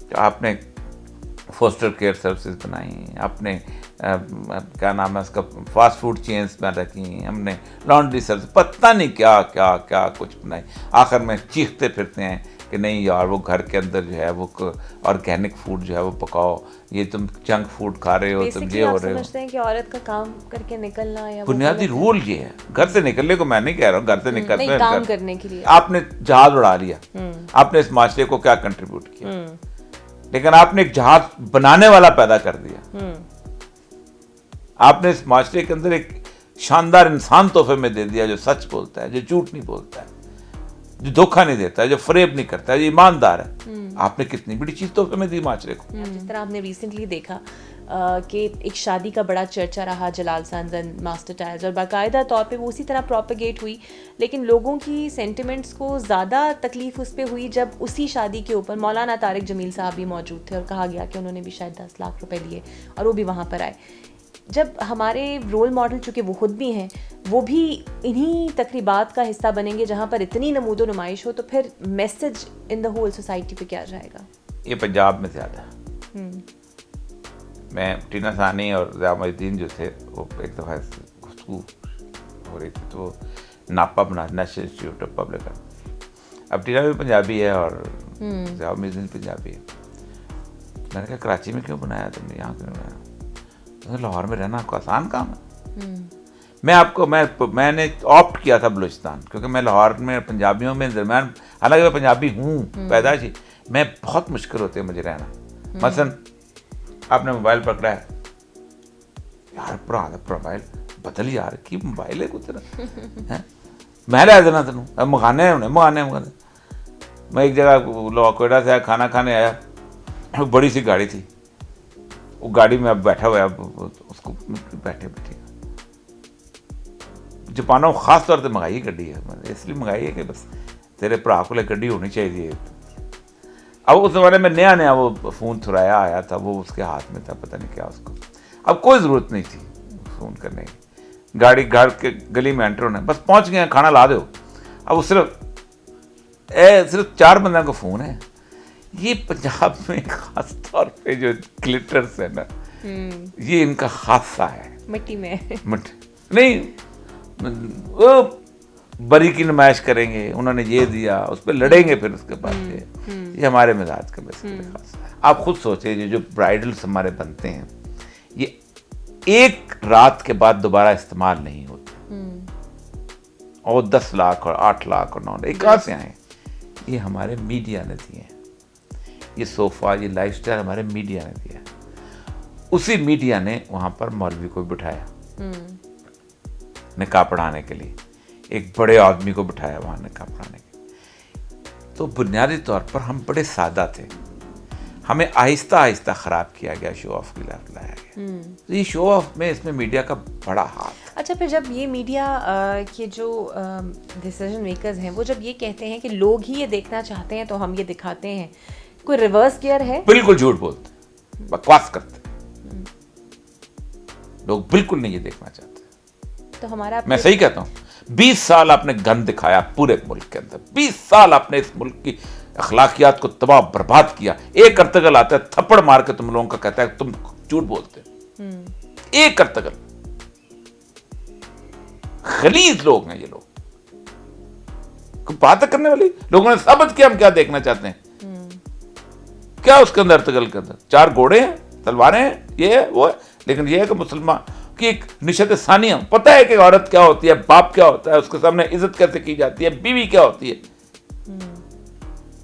Speaker 2: تو آپ نے فوسٹر کیئر سروسز بنائی، آپ نے کیا نام ہے اس کا فاسٹ فوڈ چینز میں رکھی، ہم نے لانڈری سروس، پتہ نہیں کیا کیا کیا کچھ بنائی. آخر میں چیختے پھرتے ہیں کہ نہیں یار وہ گھر کے اندر جو ہے وہ آرگینک فوڈ جو ہے وہ پکاؤ، یہ تم جنک فوڈ کھا رہے ہو، تم یہ ہو رہے ہو.
Speaker 1: سمجھتے ہیں کہ عورت کا کام کر کے نکلنا یا
Speaker 2: بنیادی رول یہ ہے. گھر سے نکلنے کو میں نہیں کہہ رہا ہوں، گھر سے نکلنے
Speaker 1: کام کرنے کے لیے
Speaker 2: آپ نے جہاز اڑا لیا، آپ نے اس معاشرے کو کیا کنٹریبیوٹ کیا؟ لیکن آپ نے ایک جہاز بنانے والا پیدا کر دیا. آپ نے اس معاشرے کے اندر ایک شاندار انسان تحفے میں دے دیا جو سچ بولتا ہے، جو جھوٹ نہیں بولتا ہے، جو دھوکہ نہیں دیتا ہے، جو فریب نہیں کرتا ہے، جو ایماندار ہے. آپ نے کتنی بڑی چیز تحفے میں دی معاشرے کو.
Speaker 1: جس طرح آپ نے ریسنٹلی دیکھا کہ ایک شادی کا بڑا چرچا رہا جلال سانزن ماسٹر ٹائلز، اور باقاعدہ طور پہ وہ اسی طرح پروپیگیٹ ہوئی، لیکن لوگوں کی سینٹیمنٹس کو زیادہ تکلیف اس پہ ہوئی جب اسی شادی کے اوپر مولانا طارق جمیل صاحب بھی موجود تھے اور کہا گیا کہ انہوں نے بھی شاید 10 لاکھ روپے لیے اور وہ بھی وہاں پر آئے. جب ہمارے رول ماڈل چونکہ وہ خود بھی ہیں وہ بھی انہی تقریبات کا حصہ بنیں گے جہاں پر اتنی نمود و نمائش ہو، تو پھر message in the whole society پہ کیا جائے گا؟
Speaker 2: یہ پنجاب میں زیادہ ہے. میں ٹینا ثانی اور ضیاء محی الدین جو تھے وہ ایک دفعہ گفتگو ہو رہی تھی تو وہ ناپا بنا national institute of public health. اب ٹینا بھی پنجابی ہے اور ضیاء محی الدین پنجابی ہے. میں نے کہا کراچی میں کیوں بنایا تم نے، یہاں کیوں بنایا؟ لاہور میں رہنا کو آسان کام ہے. میں نے آپٹ کیا تھا بلوچستان، کیونکہ میں لاہور میں پنجابیوں میں درمیان، حالانکہ میں پنجابی ہوں پیدائشی، میں بہت مشکل ہوتی ہے مجھے رہنا. مثلاً آپ نے موبائل پکڑا ہے، یار پرانا موبائل بدل یار کی موبائل ہے کچھ میں لے دینا تینوں مکانے میں ایک جگہ کوئٹہ سے آیا، کھانا کھانے آیا، بڑی سی گاڑی تھی، وہ گاڑی میں اب بیٹھا ہوا ہے، اب اس کو بیٹھے جاپانوں خاص طور سے منگائی گڈی ہے، اس لیے منگائی ہے کہ بس تیرے بھرا کو گڈی ہونی چاہیے. اب اس زمانے میں نیا وہ فون تھرایا آیا تھا، وہ اس کے ہاتھ میں تھا، پتہ نہیں کیا اس کو. اب کوئی ضرورت نہیں تھی فون کرنے کی، گاڑی گھر کے گلی میں انٹر ہونا، بس پہنچ گئے ہیں، کھانا لا دو. اب وہ صرف 4 بندوں کا فون ہے. یہ پنجاب میں خاص طور پہ جو گلٹرز ہے نا، یہ ان کا حادثہ ہے.
Speaker 1: مٹی میں
Speaker 2: نہیں، وہ بری کی نمائش کریں گے، انہوں نے یہ دیا، اس پہ لڑیں گے، پھر اس کے بعد یہ ہمارے مزاج کا بیسیکلی خاصہ ہے. آپ خود سوچیں جو برائڈلس ہمارے بنتے ہیں، یہ ایک رات کے بعد دوبارہ استعمال نہیں ہوتے، اور 10 لاکھ اور 8 لاکھ اور 9 لاکھ کہاں سے آئے؟ یہ ہمارے میڈیا نے دیے ہیں. یہ صوفہ، یہ لائف سٹائل ہمارے میڈیا نے دیا. اسی میڈیا نے وہاں پر مولوی کو بٹھایا نکاح پڑھانے کے لیے، ایک بڑے آدمی کو بٹھایا وہاں نکاح پڑھانے کے لیے. تو بنیادی طور پر ہم بڑے سادہ تھے، ہمیں آہستہ آہستہ خراب کیا گیا، شو آف کی طرف لایا گیا. تو یہ شو آف میں اس میں میڈیا کا بڑا ہاتھ.
Speaker 1: اچھا، پھر جب یہ میڈیا کے جو ڈیسیژن میکرز ہیں وہ جب یہ کہتے ہیں کہ لوگ ہی یہ دیکھنا چاہتے ہیں تو ہم یہ دکھاتے ہیں، کوئی ریورس گیئر ہے؟
Speaker 2: بالکل جھوٹ بولتے، بکواس کرتے. لوگ بالکل نہیں یہ دیکھنا چاہتے.
Speaker 1: تو ہمارا،
Speaker 2: میں صحیح کہتا ہوں، 20 سال آپ نے گند دکھایا پورے ملک کے اندر، 20 سال آپ نے اس ملک کی اخلاقیات کو تباہ برباد کیا. ایک ارطغرل آتا ہے تھپڑ مار کے تم لوگوں کا کہتا ہے تم جھوٹ بولتے. ایک ارطغرل. غلیظ لوگ ہیں یہ لوگ، باتیں کرنے والی. لوگوں نے ثابت کیا ہم کیا دیکھنا چاہتے ہیں. کیا اس کے اندر ارطغرل کے اندر 4 گھوڑے ہیں، تلواریں ہیں، یہ ہے وہ ہے. لیکن یہ ہے کہ مسلمان کی ایک نشت ثانیہ، پتہ ہے کہ عورت کیا ہوتی ہے، باپ کیا ہوتا ہے، اس کے سامنے عزت کیسے کی جاتی ہے، بیوی کیا ہوتی ہے.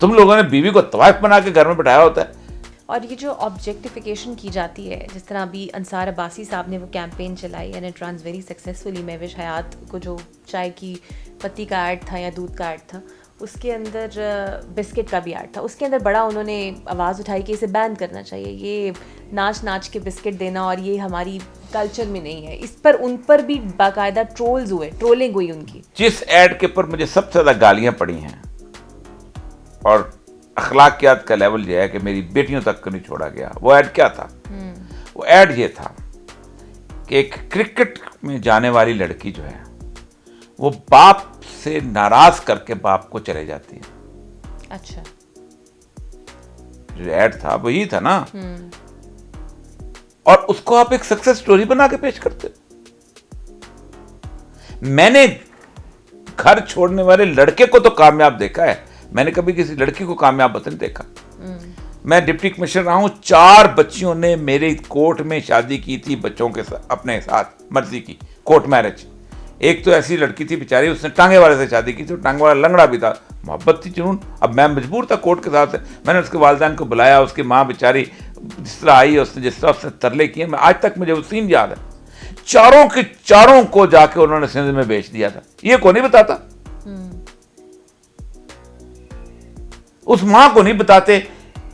Speaker 2: تم لوگوں نے بیوی کو طوائف بنا کے گھر میں بٹھایا ہوتا ہے.
Speaker 1: اور یہ جو آبجیکٹیفیکیشن کی جاتی ہے، جس طرح ابھی انصار عباسی صاحب نے وہ کیمپین چلائی and it runs very successfully. Mehwish حیات کو جو چائے کی پتی کا ایڈ تھا یا دودھ کا ایڈ تھا، اس کے اندر بسکٹ کا بھی ایڈ تھا. اس کے اندر بڑا انہوں نے آواز اٹھائی کہ اسے بین کرنا چاہیے، یہ ناچ کے بسکٹ دینا اور یہ ہماری کلچر میں نہیں ہے. اس پر ان پر بھی باقاعدہ ٹرولز ہوئے، ٹرولنگ ہوئی ان کی.
Speaker 2: جس ایڈ کے پر مجھے سب سے زیادہ گالیاں پڑی ہیں اور اخلاقیات کا لیول یہ ہے کہ میری بیٹیوں تک کو نہیں چھوڑا گیا، وہ ایڈ کیا تھا؟ وہ ایڈ یہ تھا کہ ایک کرکٹ میں جانے والی لڑکی جو ہے وہ باپ سے ناراض کر کے باپ کو چلے جاتی ہے.
Speaker 1: اچھا،
Speaker 2: جو ایڈ تھا وہی تھا نا. اور اس کو آپ ایک سکسیس سٹوری بنا کے پیش کرتے. میں نے گھر چھوڑنے والے لڑکے کو تو کامیاب دیکھا ہے، میں نے کبھی کسی لڑکی کو کامیاب نہیں دیکھا. میں ڈپٹی کمشنر رہا ہوں، 4 بچیوں نے میری کورٹ میں شادی کی تھی بچوں کے ساتھ، اپنے ساتھ مرضی کی کورٹ میرج. ایک تو ایسی لڑکی تھی بیچاری، اس نے ٹانگے والے سے شادی کی تھی، ٹانگے والا لنگڑا بھی تھا، محبت تھی، جنون. اب میں مجبور تھا کورٹ کے ساتھ، میں نے اس کے والدین کو بلایا، اس کی ماں بیچاری جس طرح آئی، اس نے جس طرح اس نے ترلے کیے، میں آج تک مجھے وہ سین یاد ہے. 4 کے 4 کو جا کے انہوں نے سندھ میں بیچ دیا تھا. یہ کو نہیں بتاتا، اس ماں کو نہیں بتاتے.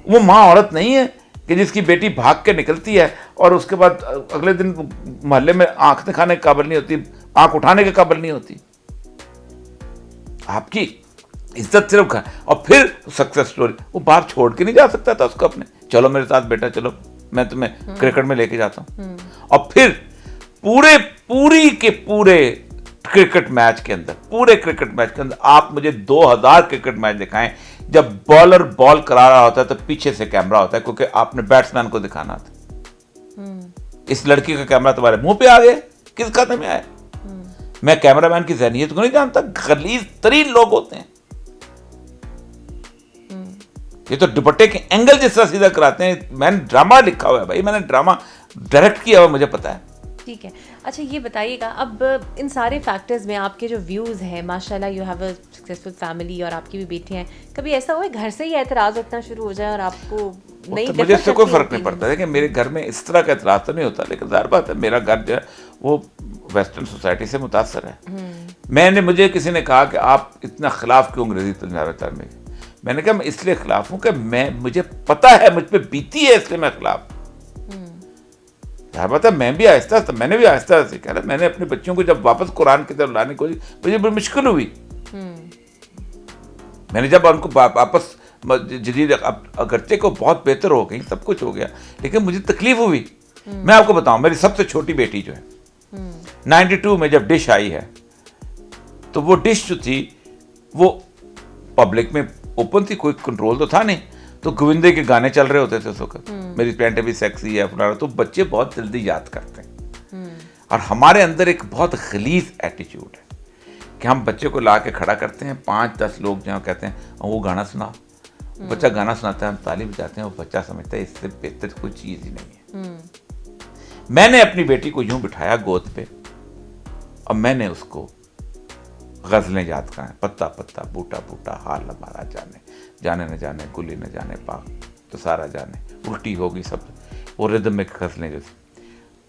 Speaker 2: وہ ماں عورت نہیں ہے کہ جس کی بیٹی بھاگ کے نکلتی ہے اور اس کے بعد اگلے دن محلے میں آنکھ دکھانے کے قابل نہیں ہوتی، آنکھ اٹھانے کے قابل نہیں ہوتی. آپ کی عزت صرف اور پھر سکسیس سٹوری. وہ باپ چھوڑ کے نہیں جا سکتا تھا اس کو اپنے، چلو میرے ساتھ بیٹا، چلو میں تمہیں کرکٹ میں لے کے جاتا ہوں. اور پھر پوری کے پورے کرکٹ میچ کے اندر آپ مجھے 2000 کرکٹ میچ دکھائیں جب بالر بال کرا رہا ہوتا ہے تو پیچھے سے کیمرہ ہوتا ہے، کیونکہ آپ نے بیٹسمین کو دکھانا تھا. اس لڑکی کا کیمرہ تمہارے منہ پہ آ گیا، کس خاطر میں آیا؟ میں کیمرہ مین کی ذہنیت کو نہیں جانتا. غلیظ ترین لوگ ہوتے ہیں یہ تو دوپٹے کے اینگل جس طرح سیدھا کراتے ہیں. میں نے ڈرامہ لکھا ہوا ہے بھائی، میں نے ڈرامہ ڈائریکٹ کیا ہوا، مجھے پتا ہے.
Speaker 1: ٹھیک ہے. اچھا یہ بتائیے گا، اب ان سارے فیکٹرز میں آپ کے جو ویوز ہیں، ماشاء اللہ you have a successful family اور آپ کی بھی بیٹیاں ہیں، کبھی ایسا ہوا ہے گھر سے ہی اعتراض اٹھنا شروع ہو جائے اور آپ کو نہیں؟
Speaker 2: مجھے اس سے کوئی فرق نہیں پڑتا ہے کہ میرے گھر میں اس طرح کا اعتراض تو نہیں ہوتا، لیکن ظاہر بات ہے میرا گھر جو ہے وہ ویسٹرن سوسائٹی سے متاثر ہے. مجھے کسی نے کہا کہ آپ اتنا خلاف کیوں انگریزی تعلیم میں؟ میں نے کہا میں اس لیے خلاف ہوں کہ مجھے پتا ہے مجھ پہ بیتی ہے، اس لیے میں خلاف. بات ہے میں بھی میں نے بھی آہستہ سیکھا. میں نے اپنے بچوں کو جب واپس قرآن کی طرف لانے کو مجھے بڑی مشکل ہوئی. میں نے جب ان کو واپس جدید، اگرچہ کو بہت بہتر ہو گئی، سب کچھ ہو گیا، لیکن مجھے تکلیف ہوئی. میں آپ کو بتاؤں، میری سب سے چھوٹی بیٹی جو ہے 92 میں جب ڈش آئی ہے تو وہ ڈش جو تھی وہ پبلک میں اوپن تھی، کوئی کنٹرول تو تھا نہیں. تو گووندے کے گانے چل رہے ہوتے تھے اس وقت، میری پینٹ بھی سیکسی ہے فلانا، تو بچے بہت جلدی یاد کرتے ہیں. اور ہمارے اندر ایک بہت غلیظ ایٹیچیوڈ ہے کہ ہم بچے کو لا کے کھڑا کرتے ہیں، 5-10 لوگ جہاں کہتے ہیں وہ گانا سنا، بچہ گانا سناتا ہے، ہم تالی بجاتے ہیں، وہ بچہ سمجھتا ہے اس سے بہتر کوئی چیز ہی نہیں ہے. میں نے اپنی بیٹی کو یوں بٹھایا گود پہ اور میں نے اس کو غزلیں یاد کرائیں, پتا پتا بوٹا بوٹا حال ہمارا جانے, جانے نہ جانے گلی نہ جانے پاک تو سارا جانے, الٹی ہوگی سب, وہ ردمک غزلیں جو تھی.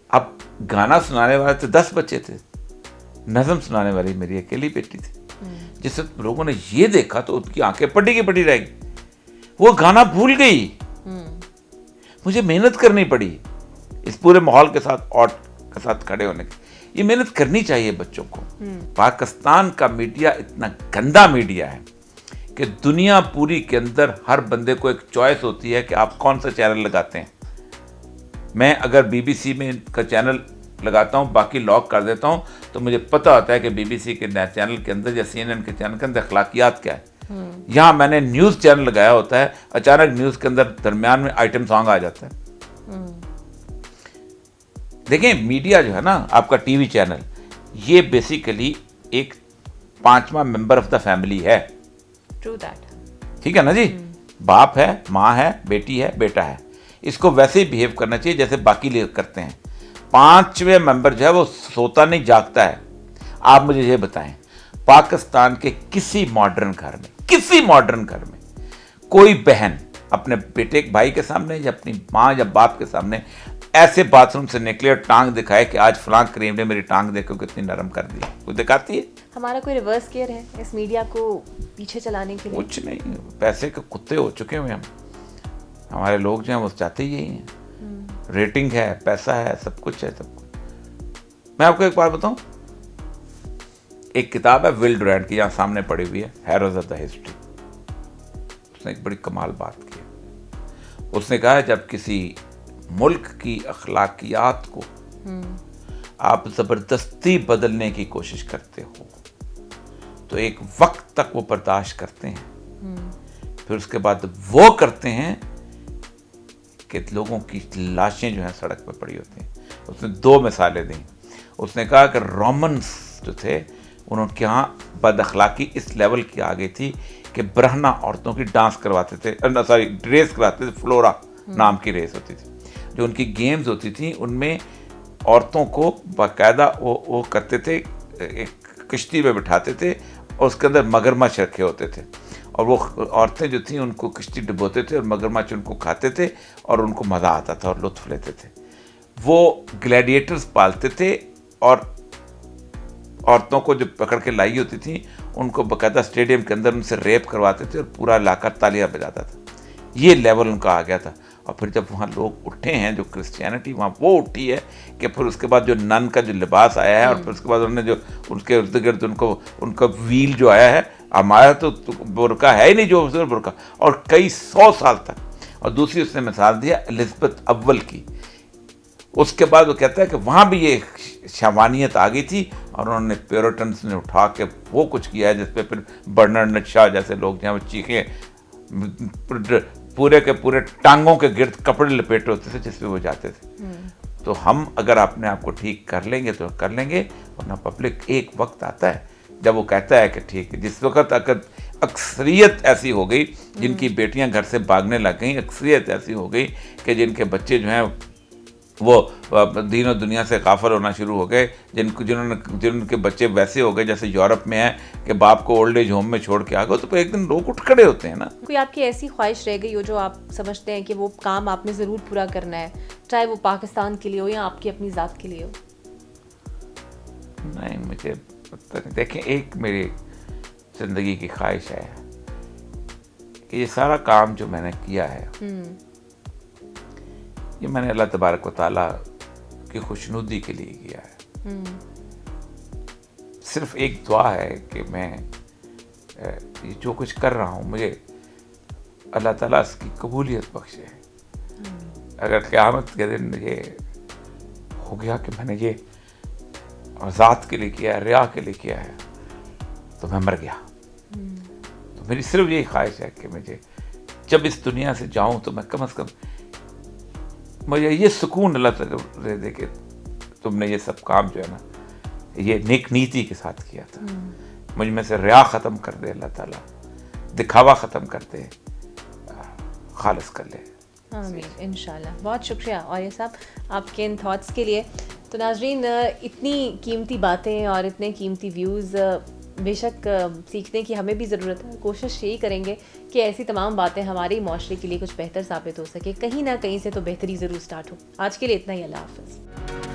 Speaker 2: اب گانا سنانے والے تو 10 بچے تھے, نظم سنانے والی میری اکیلی بیٹی تھی. جس وقت لوگوں نے یہ دیکھا تو ان کی آنکھیں پٹی کی پٹی رہ گئی, وہ گانا بھول گئی. مجھے محنت کرنی پڑی اس پورے ماحول کے ساتھ اور کے ساتھ کھڑے ہونے کی. یہ محنت کرنی چاہیے بچوں کو. پاکستان کا میڈیا اتنا گندا میڈیا ہے کہ دنیا پوری کے اندر ہر بندے کو ایک چوائس ہوتی ہے کہ آپ کون سا چینل لگاتے ہیں. میں اگر بی بی سی میں کا چینل لگاتا ہوں, باقی لاک کر دیتا ہوں, تو مجھے پتہ ہوتا ہے کہ بی بی سی کے چینل کے اندر یا سی این این کے چینل کے اندر اخلاقیات کیا ہے. یہاں میں نے نیوز چینل لگایا ہوتا ہے, اچانک نیوز کے اندر درمیان میں آئٹم سانگ آ جاتا ہے. دیکھیں میڈیا جو ہے نا, آپ کا ٹی وی چینل, یہ بیسیکلی ایک 5واں ممبر آف دا فیملی ہے. ٹھیک ہے نا جی, باپ ہے, ماں ہے, بیٹی ہے, بیٹا ہے. اس کو ویسے ہی بیہیو کرنا چاہیے جیسے باقی لوگ کرتے ہیں. 5ویں ممبر جو ہے وہ سوتا نہیں جاگتا ہے. آپ مجھے یہ بتائیں, پاکستان کے کسی ماڈرن گھر میں کوئی بہن اپنے بیٹے بھائی کے سامنے یا اپنی ماں یا باپ کے سامنے ایسے باتھ روم سے نکلے اور ٹانگ دکھائے کہ آج فلاں کریم نے میری ٹانگ دیکھو کتنی نرم کر دی, وہ دکھاتی ہے؟
Speaker 1: ہمارا کوئی ریورس گیئر ہے اس میڈیا کو پیچھے چلانے کے لیے؟
Speaker 2: کچھ نہیں, پیسے کے کتے ہو چکے ہوئے ہم. ہمارے لوگ جو ہیں وہ چاہتے ہی یہی ہیں. ریٹنگ ہے, پیسہ ہے, سب کچھ ہے, سب کچھ. میں آپ کو ایک بات بتاؤں, ایک کتاب ہے ول ڈورینٹ کی, یہاں سامنے پڑی ہوئی ہے, ہیروز آف دا ہسٹری. اس نے ایک بڑی کمال بات کی. اس نے کہا جب کسی ملک کی اخلاقیات کو آپ زبردستی بدلنے کی کوشش کرتے ہو تو ایک وقت تک وہ برداشت کرتے ہیں, پھر اس کے بعد وہ کرتے ہیں کہ لوگوں کی لاشیں جو ہیں سڑک پہ پڑی ہوتی ہیں. اس نے 2 مثالیں دیں. اس نے کہا کہ رومنز جو تھے انہوں کے ہاں بد اخلاقی اس لیول کی آ گئی تھی کہ برہنہ عورتوں کی ڈانس کرواتے تھے, ریس کراتے تھے. فلورا نام کی ریس ہوتی تھی. جو ان کی گیمز ہوتی تھیں ان میں عورتوں کو باقاعدہ وہ کرتے تھے, ایک کشتی پہ بٹھاتے تھے اور اس کے اندر مگرمچھ رکھے ہوتے تھے, اور وہ عورتیں جو تھیں ان کو کشتی ڈبوتے تھے اور مگرمچھ ان کو کھاتے تھے اور ان کو مزہ آتا تھا اور لطف لیتے تھے. وہ گلیڈیٹرز پالتے تھے اور عورتوں کو جو پکڑ کے لائی ہوتی تھیں ان کو باقاعدہ اسٹیڈیم کے اندر ان سے ریپ کرواتے تھے اور پورا علاقہ تالیاں بجاتا تھا. یہ لیول ان کا آ گیا تھا. اور پھر جب وہاں لوگ اٹھے ہیں, جو کرسچینٹی وہاں وہ اٹھی ہے کہ پھر اس کے بعد جو نن کا جو لباس آیا ہے اور پھر اس کے بعد انہوں نے جو ان کے ارد گرد ان کا ویل جو آیا ہے, ہمارا تو برقع ہے ہی نہیں جو برقع, اور کئی 100 سال تک. اور دوسری اس نے مثال دیا الزبتھ اول کی. اس کے بعد وہ کہتا ہے کہ وہاں بھی یہ شوانیت آ گئی تھی اور انہوں نے پیورٹنس نے اٹھا کے وہ کچھ کیا ہے جس پہ پھر برنارڈ شاہ جیسے لوگ جہاں وہ چیخیں, پورے کے پورے ٹانگوں کے گرد کپڑے لپیٹے ہوتے تھے جس پہ وہ جاتے تھے. تو ہم اگر اپنے آپ کو ٹھیک کر لیں گے تو کر لیں گے, ورنہ پبلک ایک وقت آتا ہے جب وہ کہتا ہے کہ ٹھیک ہے. جس وقت اگر اکثریت ایسی ہو گئی جن کی بیٹیاں گھر سے بھاگنے لگ گئیں, اکثریت ایسی ہو گئی کہ جن کے بچے جو ہیں وہ دین و دنیا سے غافل ہونا شروع ہو گئے, جن کے بچے ویسے ہو گئے جیسے یورپ میں ہیں کہ باپ کو اولڈ ایج ہوم میں چھوڑ کے آ گئے, تو ایک دن لوگ اٹھ کھڑے ہوتے ہیں نا.
Speaker 1: کوئی آپ کی ایسی خواہش رہ گئی ہو جو آپ سمجھتے ہیں کہ وہ کام آپ نے ضرور پورا کرنا ہے, چاہے وہ پاکستان کے لیے ہو یا آپ کی اپنی ذات کے لیے ہو؟
Speaker 2: نہیں, مجھے پتہ نہیں. دیکھیں, ایک میری زندگی کی خواہش ہے کہ یہ سارا کام جو میں نے کیا ہے یہ میں نے اللہ تبارک و تعالیٰ کی خوشنودی کے لیے کیا ہے. صرف ایک دعا ہے کہ میں یہ جو کچھ کر رہا ہوں مجھے اللہ تعالیٰ اس کی قبولیت بخشے. اگر قیامت کے دن یہ ہو گیا کہ میں نے یہ ذات کے لیے کیا ہے, ریا کے لیے کیا ہے, تو میں مر گیا. تو میری صرف یہی خواہش ہے کہ مجھے جب اس دنیا سے جاؤں تو میں کم از کم مجھے یہ سکون اللہ تعالیٰ دے کہ تم نے یہ سب کام جو ہے نا یہ نیک نیتی کے ساتھ کیا تھا. مجھ میں سے ریا ختم کر دے اللہ تعالیٰ, دکھاوا ختم کر دے, خالص کر لے.
Speaker 1: آمین انشاءاللہ. بہت شکریہ عاریہ صاحب آپ کے ان تھاٹس کے لیے. تو ناظرین اتنی قیمتی باتیں اور اتنے قیمتی ویوز بے شک سیکھنے کی ہمیں بھی ضرورت ہے. کوشش یہی کریں گے کہ ایسی تمام باتیں ہمارے معاشرے کے لیے کچھ بہتر ثابت ہو سکے. کہیں نہ کہیں سے تو بہتری ضرور سٹارٹ ہو. آج کے لیے اتنا ہی. اللہ حافظ.